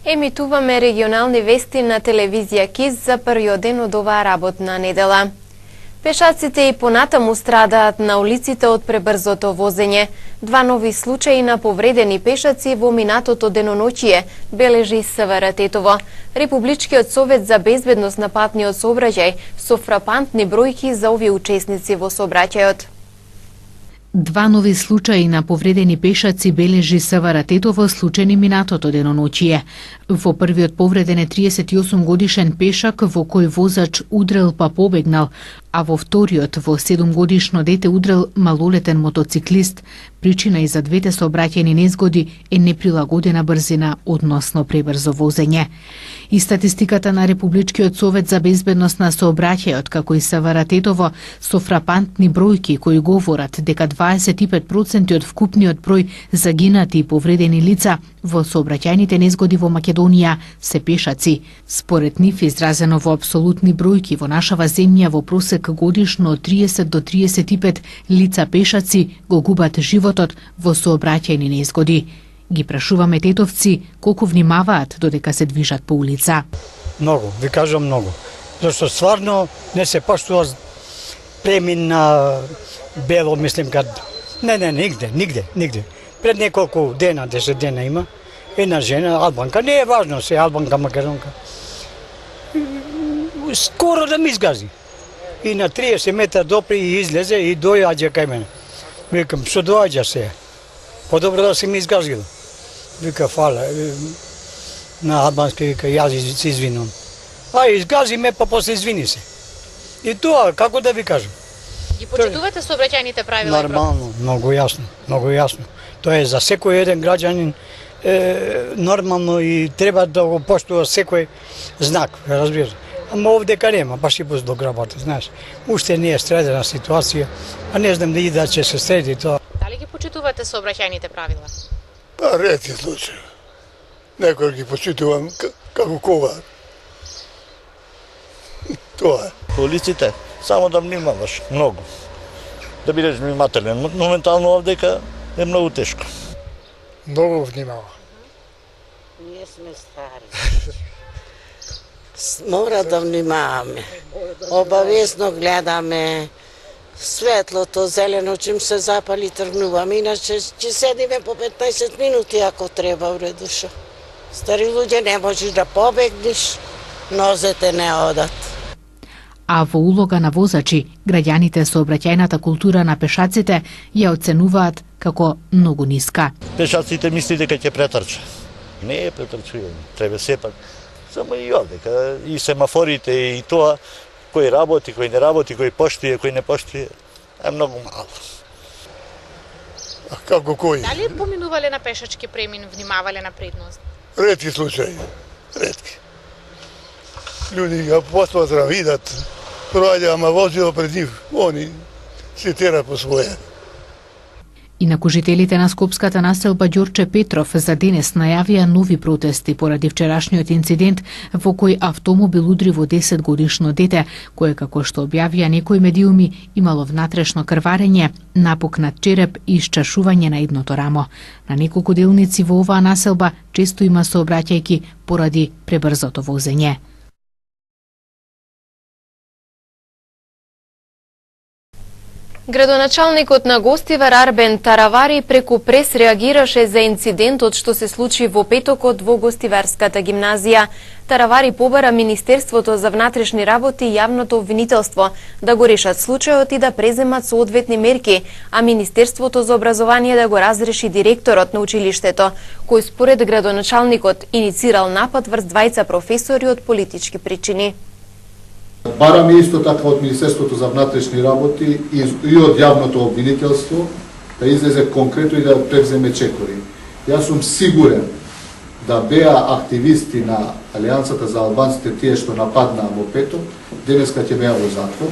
Емитуваме регионални вести на телевизија КИС за првиот ден од оваа работна недела. Пешаците и понатаму страдаат на улиците од пребрзото возење. Два нови случаи на повредени пешаци во минатото деноноќие, бележи СВР Тетово. Републичкиот совет за безбедност на патниот сообраќај со фрапантни бројки за овие учесници во сообраќајот. Два нови случаи на повредени пешаци бележи СВР Тетово случени минатото деноноќие. Во првиот повреден е 38 годишен пешак во кој возач удрел па побегнал, а во вториот во 7 годишно дете удрел малолетен мотоциклист. Причина и за двете сообраќајни незгоди е неприлагодена брзина односно пребрзо возење. И статистиката на Републичкиот совет за безбедност на сообраќајот, како и СВР Тетово, со фрапантни бројки кои говорат дека 25% од вкупниот број загинати и повредени лица во сообраќајните незгоди во Македонија се пешаци. Според нив, изразено во апсолутни бројки, во нашава земја во просек годишно од 30 до 35 лица пешаци го губат животот во сообраќајни незгоди. Ги прашуваме тетовци колку внимаваат додека се движат по улица. Многу, ви кажам многу. Зашто стварно не се поштува премин на бело, мислим, нигде. Пред неколку дена, 10 дена има, една жена, албанка, не е важно се, албанка, македонка, скоро да ми изгази. И на 30 метра допри и излезе и дојаѓа кај мене. Викам, што доаѓа се? Подобро да се ми изгазила. Вика, фала. На албански вика, јас се извинувам. А изгази ме, па после извини се. И тоа, како да ви кажам? Ги почитувате сообраќајните правила? Нормално, многу јасно. Тоа е за секој еден граѓанин нормално и треба да го поштува секој знак, разбираш. Ама овдека нема, баш и до грабата, знаеш. Уште не е средена ситуација, а не знам да ќе се среди тоа. Дали ги почитувате сообраќајните правила? Па ретки случаи. Некој ги почитувам како кога. Тоа е. По улиците само да внимаваш многу. Да бидеш внимателен. Моментално овдека е многу тешко. Многу внимава. Ние сме стари. Мора да внимаваме. Обавезно гледаме светлото, зелено, чим се запали тргнуваме. Иначе ќе седиме по 15 минути ако треба, уредуша. Стари луѓе не можеш да побегнеш, нозете не одат. А во улога на возачи, граѓаните со обраќајната култура на пешаците ја оценуваат како многу ниска. Пешаците мисли дека ќе претрча. Не е претрчување, треба сепак. Само и овдека, и семафорите, и тоа, кој работи, кој не работи, кој поштuje, кој не поштuje, е многу мало. А како кој? Дали поминувале на пешачки премин, внимавале на предност? Ретки случаи, ретки. Луѓе ја посматра, видат, проаѓа, ама возило пред нив, они се тера по своје. Инаку жителите на скопската населба Ѓорче Петров за денес најавија нови протести поради вчерашниот инцидент во кој автомобил удри во 10 годишно дете, кое, како што објавија некои медиуми, имало внатрешно крварење, напукнат череп и исчашување на едното рамо. На неколку делници во оваа населба често има сообраќајки поради пребрзото возење. Градоначалникот на Гостивар Арбен Таравари преку прес реагираше за инцидентот што се случи во петокот во Гостиварската гимназија. Таравари побара Министерството за внатрешни работи и јавното обвинителство да го решат случајот и да преземат соодветни мерки, а Министерството за образование да го разреши директорот на училиштето, кој според градоначалникот иницирал напад врз двајца професори од политички причини. Бараме исто така од Министерството за внатрешни работи и од јавното обвинителство да излезе конкретно и да преземе чекори. Јас сум сигурен да беа активисти на Алијансата за албанците тие што нападнаа во петок, денеска ќе беа во затвор,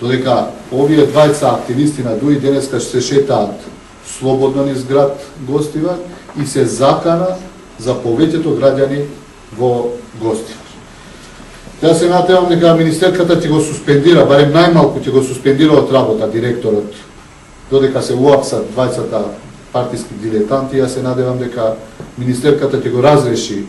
додека овие двајца активисти на ДУИ денеска ќе се шетаат слободно низ град Гостивар и се закана за повеќето граѓани во Гостивар. Јас се надевам дека министерката ќе го суспендира, барем најмалку ќе го суспендира од работа директорот, додека се уапсат двајцата партиски дилетанти. Јас се надевам дека министерката ќе го разреши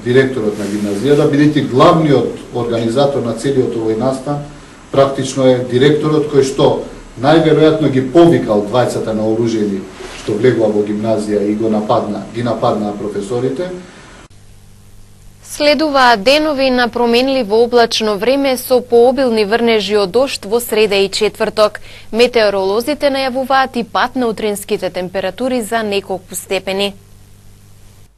директорот на гимназијата, бидејќи главниот организатор на целиот овој настан практично е директорот кој што најверојатно ги повикал двајцата наоружени што влегува во гимназија и ги нападна професорите. Следуваат денови на променливо облачно време со пообилни врнежи од дожд во среда и четврток. Метеоролозите најавуваат и пат на утринските температури за неколку степени.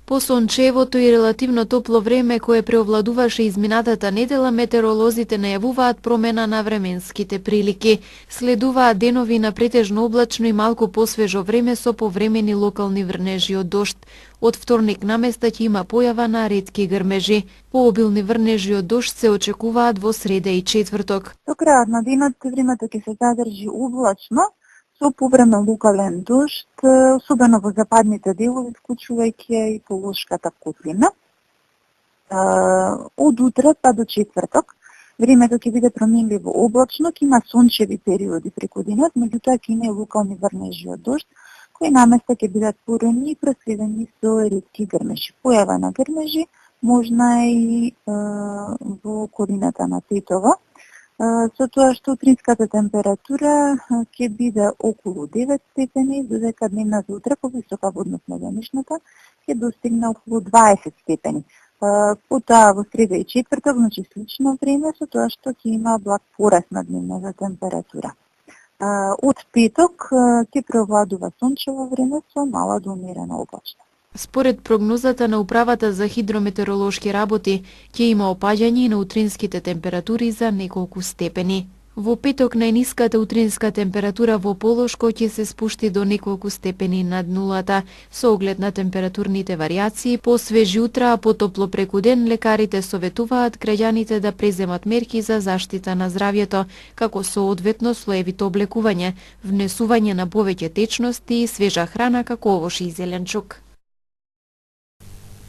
По сончевото и релативно топло време кое преовладуваше изминатата недела, метеоролозите најавуваат промена на временските прилики. Следуваат денови на претежно облачно и малку посвежо време со повремени локални врнежи од дожд. Од вторник наместа ќе има појава на ретки грмежи. Пообилни врнежи од дожд се очекуваат во среда и четврток. До крајот на денот времето ќе се задржи облачно, со повремен локален дожд, особено во западните делови, вклучувајќи и Полошката котлина. Од утре па до четврток, времето ќе биде променливо облачно, ќе има сончеви периоди преку денот, меѓутоа ќе има и локални врнежи од дожд, кои наместа ќе бидат порани и проследени со ретки грмежи. Појава на грмежи можна е и во околината на Тетово, со тоа што утринската температура ќе биде околу 9 степени, додека дневната утре повисока во однос на денешната ќе достигне околу 20 степени. Потоа во среда и четврток, значи слично време, со тоа што ќе има благ пораст на дневната температура. Од петок ќе преовладува сончево време со мала до умерена облачност. Според прогнозата на Управата за хидрометеоролошки работи, ќе има опаѓање на утринските температури за неколку степени. Во петок најниската утринска температура во Полошко ќе се спушти до неколку степени над нулата. Со оглед на температурните варијации, по свежи утра, а потопло преку ден, лекарите советуваат граѓаните да преземат мерки за заштита на здравјето, како соодветно слоевито облекување, внесување на повеќе течности и свежа храна како овош и зеленчук.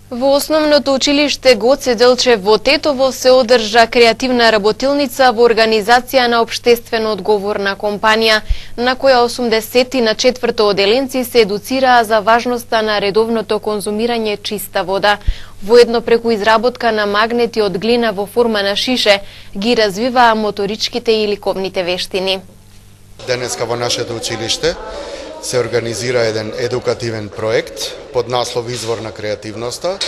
Во основното училиште Гоце Делчев во Тетово се одржа креативна работилница во организација на општествено одговорна компанија, на која 80 на 4 оделенци се едуцираа за важноста на редовното конзумирање чиста вода. Воедно преку изработка на магнети од глина во форма на шише, ги развиваа моторичките и ликовните вештини. Денеска во нашето училиште се организира еден едукативен проект под наслов Извор на креативноста.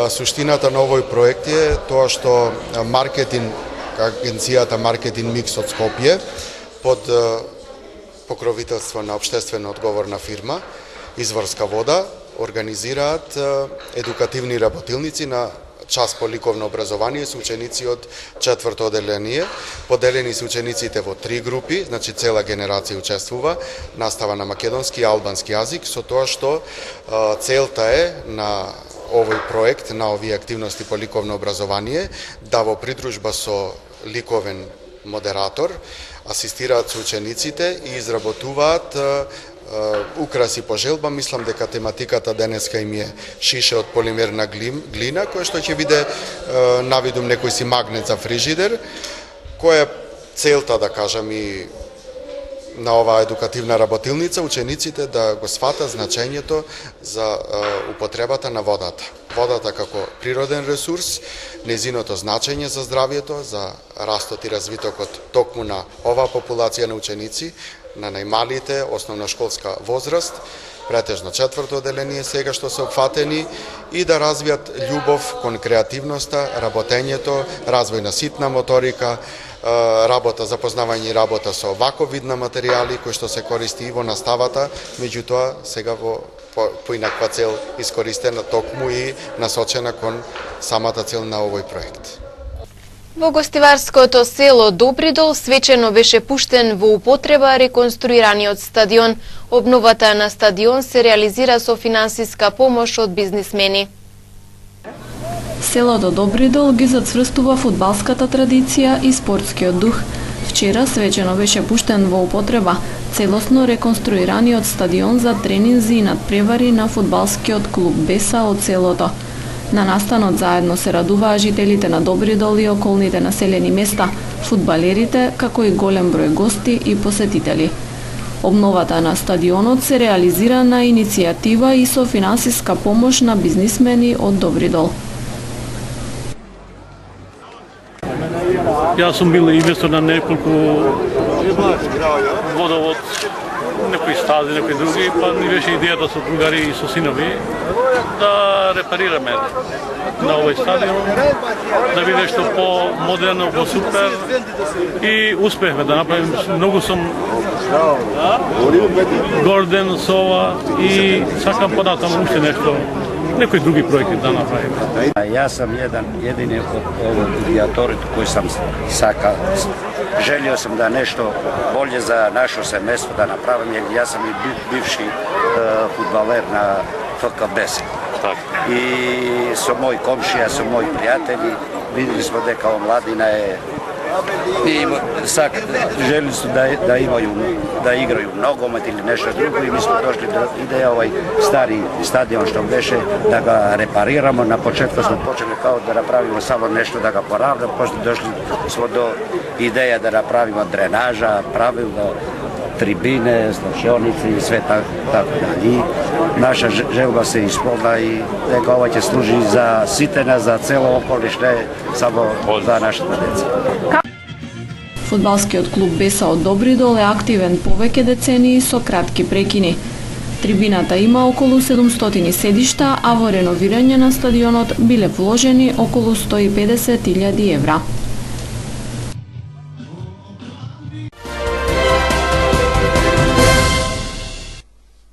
Суштината на овој проект е тоа што маркетинг, агенцијата Маркетинг Микс од Скопје, под покровителство на општествено одговорна фирма Изворска вода, организираат едукативни работилници на час по ликовно образование со ученици од 4-то оделение. Поделени се учениците во 3 групи, значи цела генерација учествува, настава на македонски и албански јазик, со тоа што целта е на овој проект, на овие активности по ликовно образование, да во придружба со ликовен модератор асистираат со учениците и изработуваат украси по желба. Мислам дека тематиката денеска им е шише од полимерна глина, која што ќе биде навидум некој си магнет за фрижидер, која е целта, да кажам, и на оваа едукативна работилница, учениците да го сватат значењето за употребата на водата. Водата како природен ресурс, незиното значење за здравјето, за растот и развитокот токму на оваа популација на ученици, на најмалите, основношколска возраст, претежно 4-то оделение сега што се опфатени, и да развијат љубов кон креативноста, работењето, развој на ситна моторика, работа, запознавање и работа со вако видна материјали кои што се користи и во наставата, меѓутоа сега во поинаква цел искористена токму и насочена кон самата цел на овој проект. Во гостиварското село Добридол свечено беше пуштен во употреба реконструираниот стадион. Обновата на стадион се реализира со финансиска помош од бизнисмени. Селото Добридол ги зацврстува фудбалската традиција и спортскиот дух. Вчера свечено беше пуштен во употреба целосно реконструираниот стадион за тренинзи и надпревари на фудбалскиот клуб Беса од селото. На настанот заедно се радуваа жителите на Добридол и околните населени места, фудбалерите, како и голем број гости и посетители. Обновата на стадионот се реализира на иницијатива и со финансиска помош на бизнисмени од Добридол. Јас сум бил инвестор на неколку водовод, некои стази, некои други, па ни беше идејата со другари и со синови да репарираме на овој стадион, да биде што по-модерно, по-супер и успехме да направиме. Многу сум горден со ова и сакам понатаму уште нешто, некои други проекти да направиме. Јас сам едини од иницијаторите кој сам сака. Желио сам да нешто болje за нашо семејство да направам, јер јас сам и бивши фудбалер на ФК10. И со мои комшија, со мои пријатели, видели сме дека омладина е и жели су да имају, да играју ногомет или нешто друго и ми сме дошли до идеја овој стари стадион што беше да го репарираме. На почеток сме почели као да направиме само нешто да го поравнаме, после дошли сме до идеја да направиме дренажа, правилно трибине, слушалници и све така да. И наша желба се исполна и дека ова ќе служи за сите нас, за цело околиш, не само за нашите деца. Фудбалскиот клуб Беса од Добридол е активен повеќе децении со кратки прекини. Трибината има околу 700 седишта, а во реновирање на стадионот биле вложени околу 150.000 евра.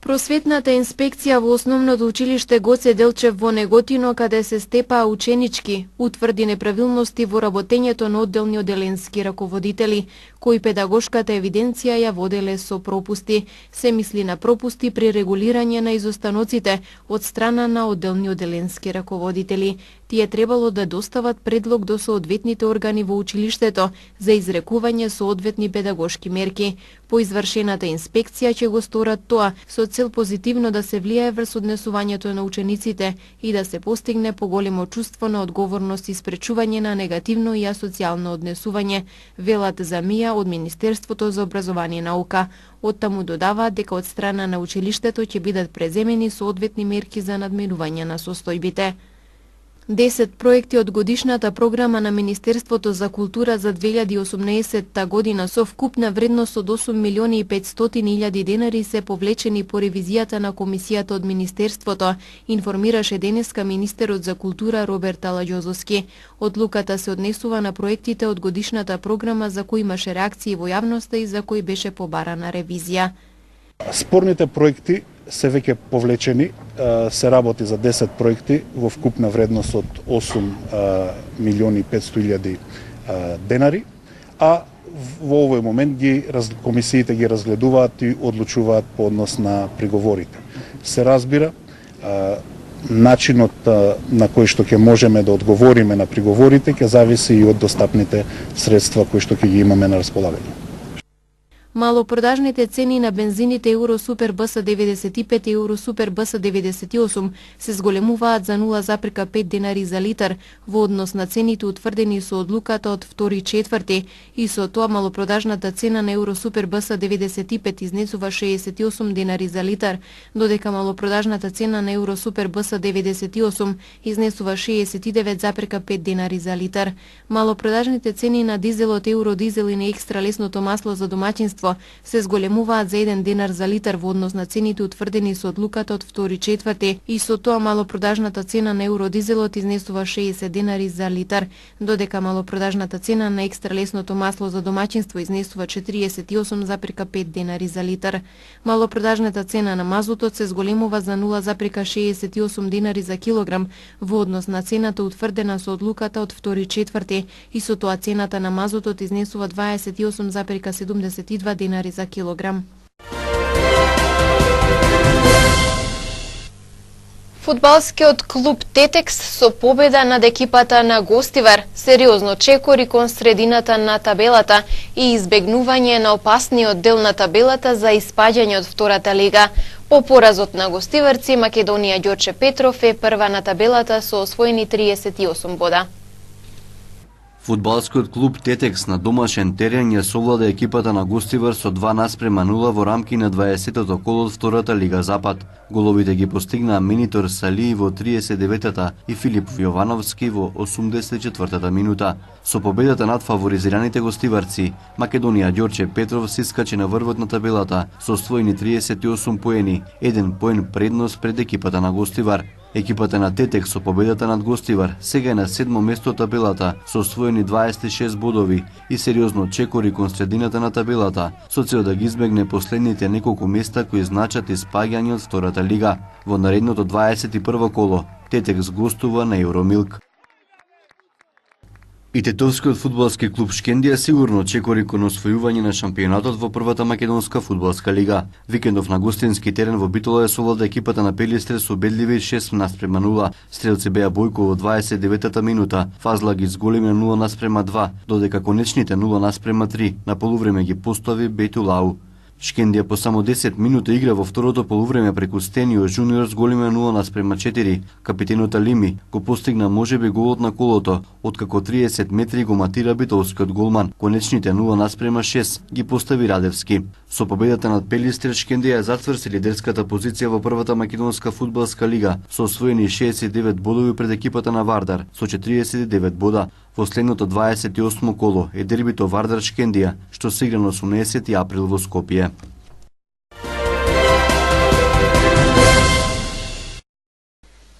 Просветната инспекција во основното училиште Гоце Делчев во Неготино, каде се степаа ученички, утврди неправилности во работењето на одделни оделенски раководители, кои педагошката евиденција ја воделе со пропусти. Се мисли на пропусти при регулирање на изостаноците од страна на одделни оделенски раководители. Тие требало да достават предлог до соодветните органи во училиштето за изрекување соодветни педагошки мерки. По извршената инспекција ќе го сторат тоа со цел позитивно да се влијае врз однесувањето на учениците и да се постигне поголемо чувство на одговорност и спречување на негативно и асоцијално однесување, велат за Мија од Министерството за образование и наука. Оттаму додаваат дека од страна на училиштето ќе бидат преземени соодветни мерки за надмирување на состојбите. 10 проекти од годишната програма на Министерството за култура за 2018 година со вкупна вредност од 8.500.000 денари се повлечени по ревизијата на комисијата од Министерството, информираше денеска министерот за култура Роберт Аладјозовски. Одлуката се однесува на проектите од годишната програма за кои имаше реакции во јавноста и за кои беше побарана ревизија. Спорните проекти се веќе повлечени, се работи за 10 проекти во вкупна вредност од 8.500.000 денари, а во овој момент комисиите ги разгледуваат и одлучуваат по однос на приговорите. Се разбира, начинот на кој што ќе можеме да одговориме на приговорите ќе зависи и од достапните средства кои што ќе ги имаме на располагање. Малопродажните цени на бензините Euro Super BS 95 и Euro Super BS 98 се зголемуваат за 0,5 денари за литар во однос на цените утврдени со одлуката од 2.4 и со тоа малопродажната цена на Euro Super BS 95 изнесува 68 денари за литар, додека малопродажната цена на Euro Super BS 98 изнесува 69,5 денари за литар. Малопродажните цени на дизелот Euro Дизел и на екстра лесното масло за домаќинство се зголемуваат за 1 денар за литар во однос на цените утврдени со одлуката од 2.4 и со тоа малопродажната цена на евродизелот изнесува 60 денари за литар, додека малопродажната цена на екстра лесното масло за домаќинство изнесува 48,5 денари за литар. Малопродажната цена на мазутот се зголемува за 0,68 денари за килограм во однос на цената утврдена со одлуката од 2.4 и со тоа цената на мазутот изнесува 28,72 денари за килограм. Фудбалскиот клуб Тетекс со победа над екипата на Гостивар сериозно чекори кон средината на табелата и избегнување на опасниот дел на табелата за испаѓање од втората лига. По поразот на гостиварци, Македонија Ѓорче Петров е прва на табелата со освоени 38 бода. Фудбалскиот клуб Тетекс на домашен терен ја совлада екипата на Гостивар со 2:0 во рамки на 20-тото коло од втората Лига Запад. Головите ги постигнаа Минитор Сали во 39-та и Филип Јовановски во 84-та минута. Со победата над фаворизираните гостиварци, Македонија Ѓорче Петров се искачи на врвот на табелата со освоени 38 поени, 1 поен предност пред екипата на Гостивар. Екипата на Тетек со победата над Гостивар сега е на 7-мо место табелата со освоени 26 бодови и сериозно чекори кон средината на табелата со цел да ги избегне последните неколку места кои значат испаѓање од втората лига. Во наредното 21 коло Тетек гостува на Евромилк. И тетовскиот фудбалски клуб Шкендија сигурно чекори кон освојување на шампионатот во првата македонска фудбалска лига. Викендов на гостински терен во Битола ја совлада екипата на Пелистре со убедливи 6:0. Стрелци беа Бојко во 29-та минута, Фазла ги зголеми на 0:2, додека конечните 0:3 на полувреме ги постави Бетулау. Шкендија по само 10 минути игра во второто полувреме преку Стенио Жуниор с големе 0:4. Капитенот Алими го постигна можеби голот на колото, откако 30 метри го матира битолскиот голман. Конечните 0:6 ги постави Радевски. Со победата над Пелистре Шкендија затврси лидерската позиција во првата македонска фудбалска лига со освоени 69 бодови пред екипата на Вардар со 49 бода. Во следното 28 коло е дербито Вардар Шкендија, што се игра на 18 април во Скопје.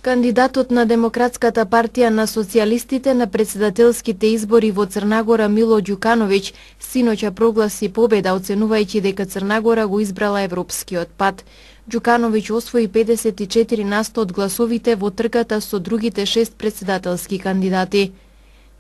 Кандидатот на Демократската партија на социјалистите на председателските избори во Црнагора Мило Ѓукановиќ синоќа прогласи победа, оценувајќи дека Црнагора го избрала европскиот пат. Ѓукановиќ освои 54% од гласовите во трката со другите 6 председателски кандидати.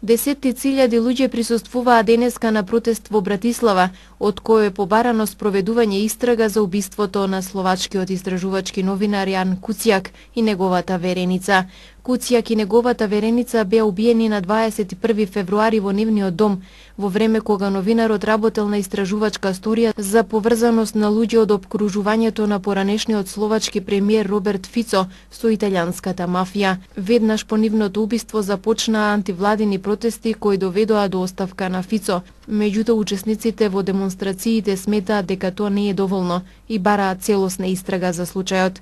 Десетти илјади луѓе присуствуваа денеска на протест во Братислава, од кој е побарано спроведување истрага за убиството на словачкиот истражувачки новинар Јан Куцијак и неговата вереница. Куцијак и неговата вереница беа убиени на 21 февруари во нивниот дом, во време кога новинарот работел на истражувачка сторија за поврзаност на луѓе од опкружувањето на поранешниот словачки премиер Роберт Фицо со италијанската мафија. Веднаш по нивното убиство започнаа антивладини протести кои доведоа до оставка на Фицо. Меѓутоа учесниците во демонстрациите сметаат дека тоа не е доволно и бараат целосна истрага за случајот.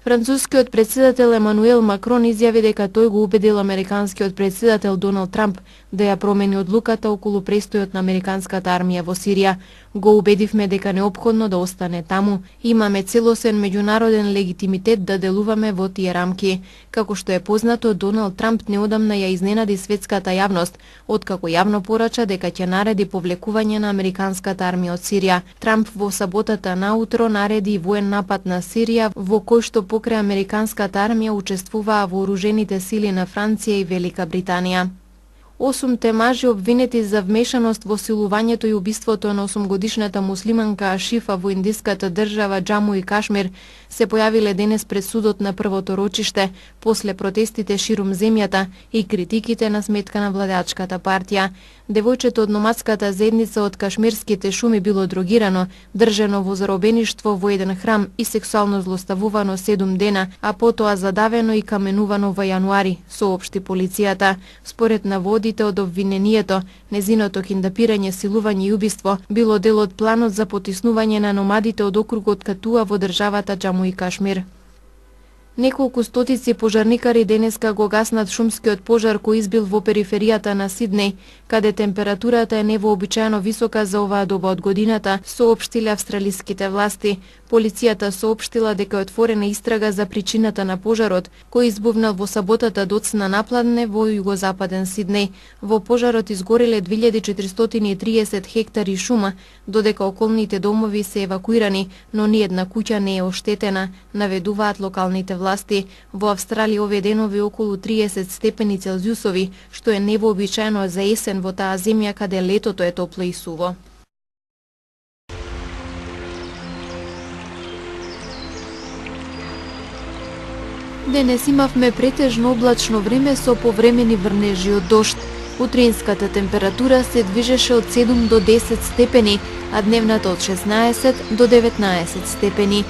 Францускиот председател Емануел Макрон изјави дека тој го убедил американскиот председател Доналд Трамп да ја промени одлуката околу престојот на американската армија во Сирија. Го убедивме дека неопходно да остане таму. Имаме целосен меѓународен легитимитет да делуваме во тие рамки. Како што е познато, Доналд Трамп неодамна ја изненади светската јавност, откако јавно порача дека ќе нареди повлекување на американската армија од Сирија. Трамп во саботата наутро нареди воен напад на Сирија, во кој што покрај американската армија учествуваа вооружените сили на Франција и Велика Британија. 8 мажи обвинети за вмешаност во силувањето и убиството на 8-годишната муслиманка Ашифа во индиската држава Џаму и Кашмир се појавиле денес пред судот на првото рочиште, после протестите ширум земјата и критиките на сметка на владеачката партија. Девојчето од номадската заедница од кашмирските шуми било дрогирано, држено во заробеништво во еден храм и сексуално злоставувано 7 дена, а потоа задавено и каменувано во јануари, соопшти полицијата. Според наводите од обвинението, незиното киндапирање, силување и убиство било дел од планот за потиснување на номадите од округот Катуа во државата Џаму и Кашмир. Неколку стотици пожарникари денеска го гаснат шумскиот пожар кој избил во периферијата на Сиднеј, каде температурата е невообичаено висока за оваа доба од годината, соопштиле австралиските власти. Полицијата соопштила дека е отворена истрага за причината на пожарот, кој избувнал во саботата доцна напладне во југозападен Сиднеј. Во пожарот изгореле 2430 хектари шума, додека околните домови се евакуирани, но ниедна куќа не е оштетена, наведуваат локалните власти. Во Австралија овие денови околу 30 степени Целзиусови, што е невообичаено за есен во таа земја каде летото е топло и суво. Денес имавме претежно облачно време со повремени врнежи од дожд. Утринската температура се движеше од 7 до 10 степени, а дневната од 16 до 19 степени.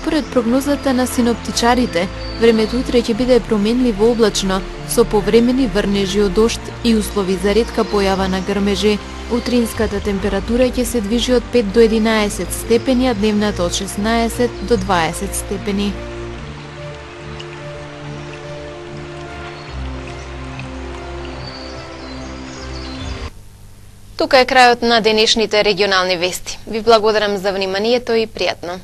Според прогнозата на синоптичарите, времето утре ќе биде променливо облачно, со повремени врнежи од дожд и услови за ретка појава на грмежи. Утринската температура ќе се движи од 5 до 11 степени, а дневната од 16 до 20 степени. Тука е крајот на денешните регионални вести. Ви благодарам за вниманието и пријатно.